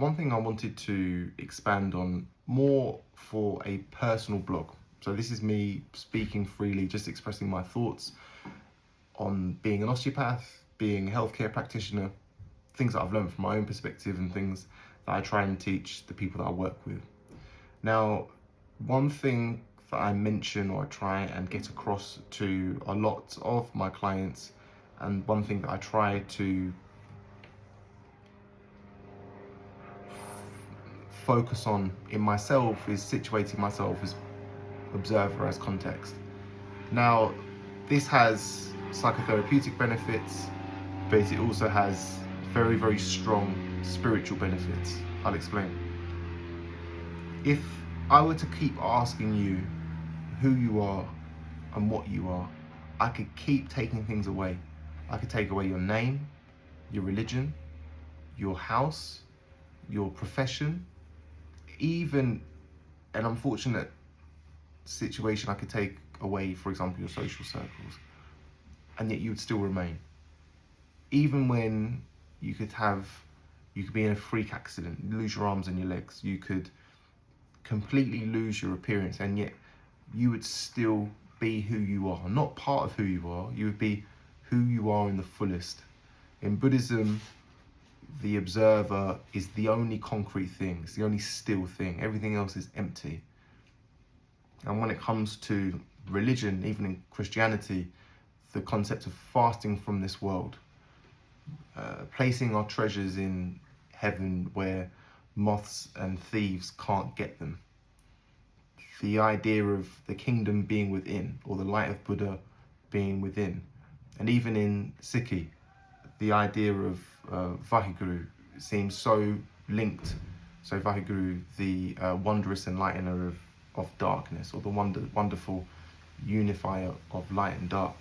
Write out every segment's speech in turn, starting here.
one thing I wanted to expand on more for a personal blog. So this is me speaking freely, just expressing my thoughts on being an osteopath, being a healthcare practitioner, things that I've learned from my own perspective and things that I try and teach the people that I work with. Now, one thing that I mention or I try and get across to a lot of my clients, and one thing that I try to focus on in myself, is situating myself as observer, as context. Now, this has psychotherapeutic benefits, but it also has very, very strong spiritual benefits. I'll explain. If I were to keep asking you who you are and what you are, I could keep taking things away. I could take away your name, your religion, your house, your profession, even an unfortunate situation I could take away, for example, your social circles, and yet you would still remain. Even when you could be in a freak accident, lose your arms and your legs, you could completely lose your appearance, and yet you would still be who you are. Not part of who you are, you would be who you are in the fullest. In Buddhism, the observer is the only concrete thing, it's the only still thing. Everything else is empty. And when it comes to religion, even in Christianity, the concept of fasting from this world, placing our treasures in heaven where moths and thieves can't get them. The idea of the kingdom being within, or the light of Buddha being within. And even in Sikhi, the idea of Waheguru seems so linked. So Waheguru, the wondrous enlightener of darkness, or the wonderful unifier of light and dark.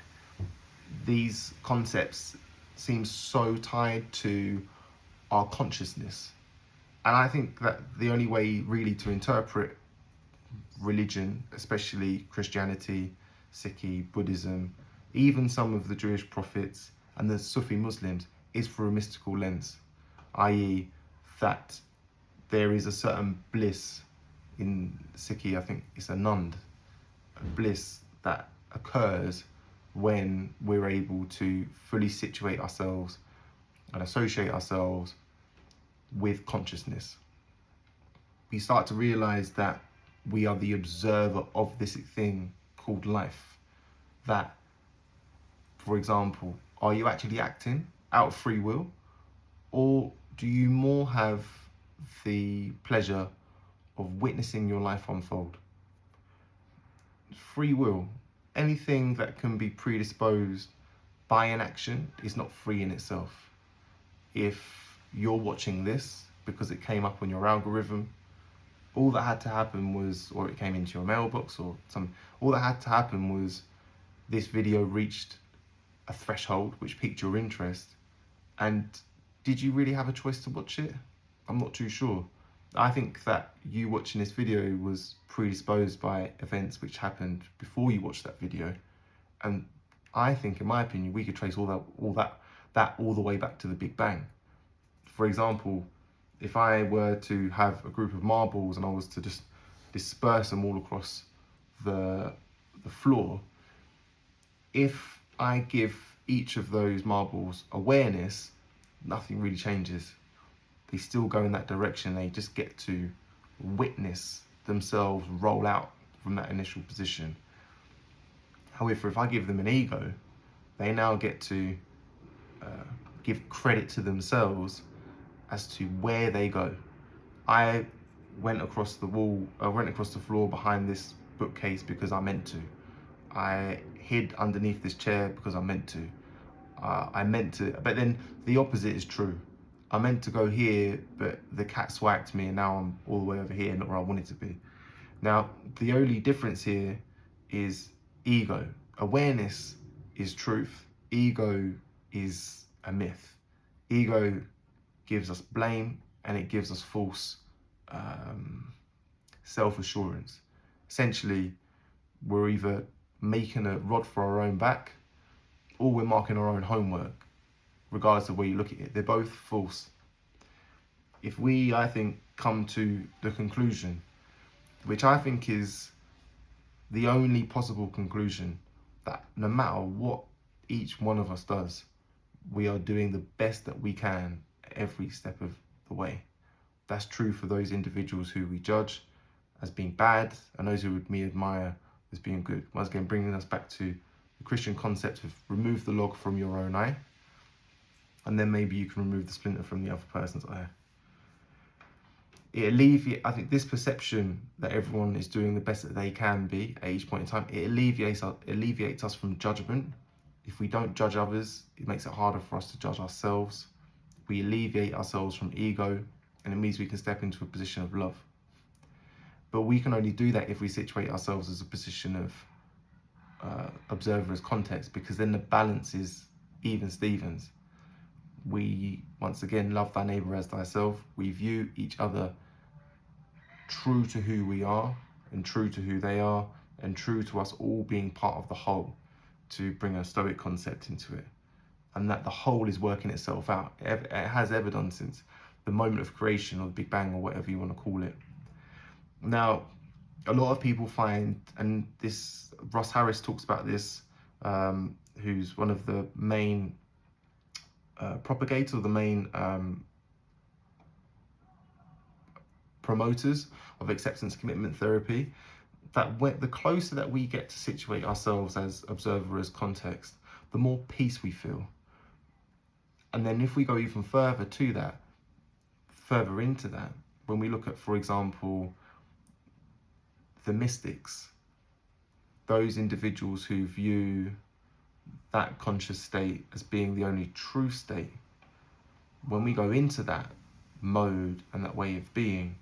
These concepts seem so tied to our consciousness. And I think that the only way really to interpret religion, especially Christianity, Sikhi, Buddhism, even some of the Jewish prophets and the Sufi Muslims, is through a mystical lens, i.e. that there is a certain bliss in Sikhi, I think it's Anand, a bliss that occurs when we're able to fully situate ourselves and associate ourselves with consciousness. We start to realize that we are the observer of this thing called life. That, for example, are you actually acting out of free will, or do you more have the pleasure of witnessing your life unfold? Free will, anything that can be predisposed by an action, is not free in itself. If you're watching this because it came up on your algorithm, all that had to happen was, or it came into your mailbox or something, all that had to happen was this video reached a threshold which piqued your interest. And did you really have a choice to watch it? I'm not too sure. I think that you watching this video was predisposed by events which happened before you watched that video. And I think, in my opinion, we could trace all the way back to the Big Bang. For example, if I were to have a group of marbles and I was to just disperse them all across the floor, if I give each of those marbles awareness, nothing really changes. They still go in that direction. They just get to witness themselves roll out from that initial position. However, if I give them an ego, they now get to give credit to themselves as to where they go. I went across the floor behind this bookcase because I meant to. I hid underneath this chair because I meant to. But then the opposite is true. I meant to go here, but the cat swagged me and now I'm all the way over here, not where I wanted to be. Now, the only difference here is ego. Awareness is truth. Ego is a myth. Ego gives us blame and it gives us false self-assurance. Essentially, we're either making a rod for our own back or we're marking our own homework, regardless of where you look at it. They're both false. if we, I think, come to the conclusion, which I think is the only possible conclusion, that no matter what each one of us does, we are doing the best that we can every step of the way. That's true for those individuals who we judge as being bad and those who we admire as being good. Once again, bringing us back to the Christian concept of remove the log from your own eye, and then maybe you can remove the splinter from the other person's eye. It alleviates, I think, this perception that everyone is doing the best that they can be at each point in time. It alleviates us from judgment. If we don't judge others, it makes it harder for us to judge ourselves. We alleviate ourselves from ego, and it means we can step into a position of love. But we can only do that if we situate ourselves as a position of observer as context, because then the balance is even Stevens. We, once again, love thy neighbour as thyself. We view each other true to who we are and true to who they are and true to us all being part of the whole, to bring a Stoic concept into it. And that the whole is working itself out. It has ever done since the moment of creation, or the Big Bang, or whatever you want to call it. Now, a lot of people find, and this, Ross Harris talks about this, who's one of the main propagators, or the main promoters of acceptance commitment therapy, that the closer that we get to situate ourselves as observer as context, the more peace we feel. And then if we go even further to that, further into that, when we look at, for example, the mystics, those individuals who view that conscious state as being the only true state, when we go into that mode and that way of being,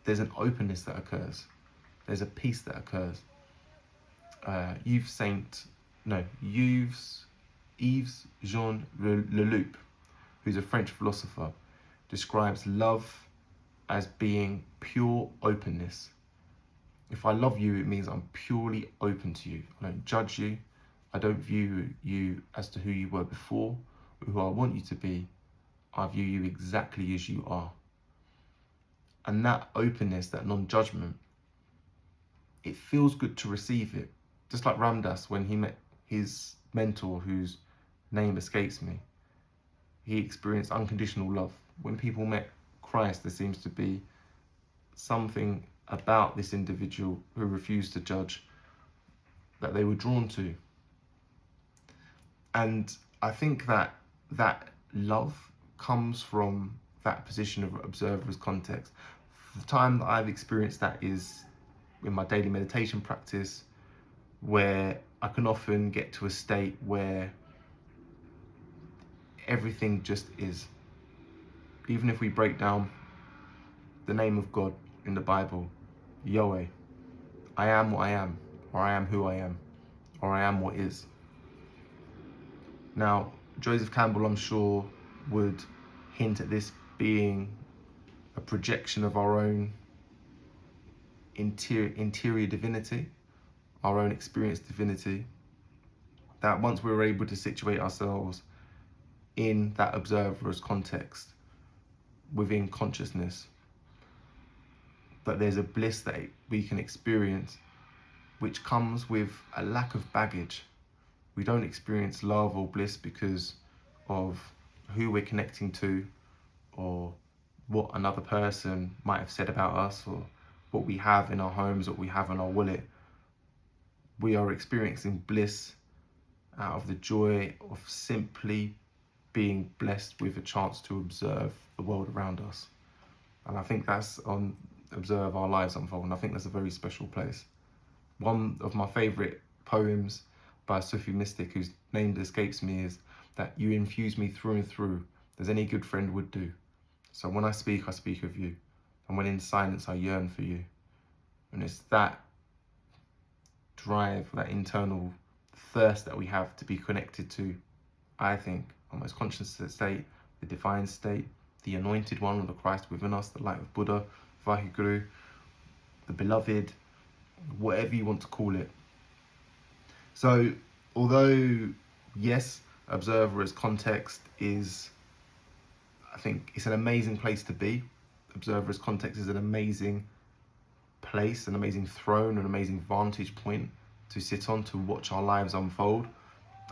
there's an openness that occurs. There's a peace that occurs. Yves Jean Leloup, who's a French philosopher, describes love as being pure openness. If I love you, it means I'm purely open to you. I don't judge you. I don't view you as to who you were before or who I want you to be. I view you exactly as you are. And that openness, that non-judgment, it feels good to receive it. Just like Ramdas, when he met his mentor, whose name escapes me, he experienced unconditional love. When people met Christ, there seems to be something about this individual who refused to judge that they were drawn to. And I think that that love comes from that position of observer's context. The time that I've experienced that is in my daily meditation practice, where I can often get to a state where everything just is. Even if we break down the name of God in the Bible, Yahweh, I am what I am, or I am who I am, or I am what is. Now, Joseph Campbell, I'm sure, would hint at this being a projection of our own interior divinity, our own experienced divinity, that once we're able to situate ourselves in that observer's context, within consciousness, that there's a bliss that we can experience which comes with a lack of baggage. We don't experience love or bliss because of who we're connecting to, or what another person might have said about us, or what we have in our homes, or what we have in our wallet. We are experiencing bliss out of the joy of simply being blessed with a chance to observe the world around us. And I think that's on observe our lives unfold, and I think that's a very special place. One of my favourite poems by a Sufi mystic whose name escapes me is that you infuse me through and through as any good friend would do. So when I speak of you, and when in silence I yearn for you. And it's that drive, that internal thirst that we have to be connected to, I think, our most conscious state, the divine state, the anointed one, or the Christ within us, the light of Buddha, Waheguru, the beloved, whatever you want to call it. So, although, yes, observer as context is I think it's an amazing place to be. Observer as context is an amazing place, an amazing throne, an amazing vantage point to sit on, to watch our lives unfold.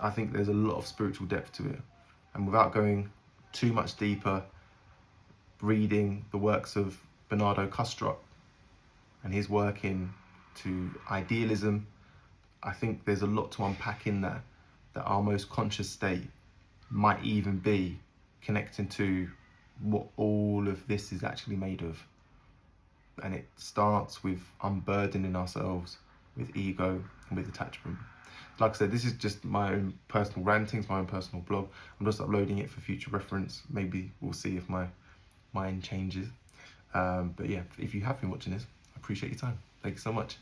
I think there's a lot of spiritual depth to it. And without going too much deeper, reading the works of Bernardo Kustrup and his work into idealism, I think there's a lot to unpack in there, that our most conscious state might even be connecting to what all of this is actually made of. And it starts with unburdening ourselves with ego and with attachment. Like I said, this is just my own personal rantings, my own personal blog. I'm just uploading it for future reference. Maybe we'll see if my mind changes. But yeah, if you have been watching this, I appreciate your time. Thank you so much.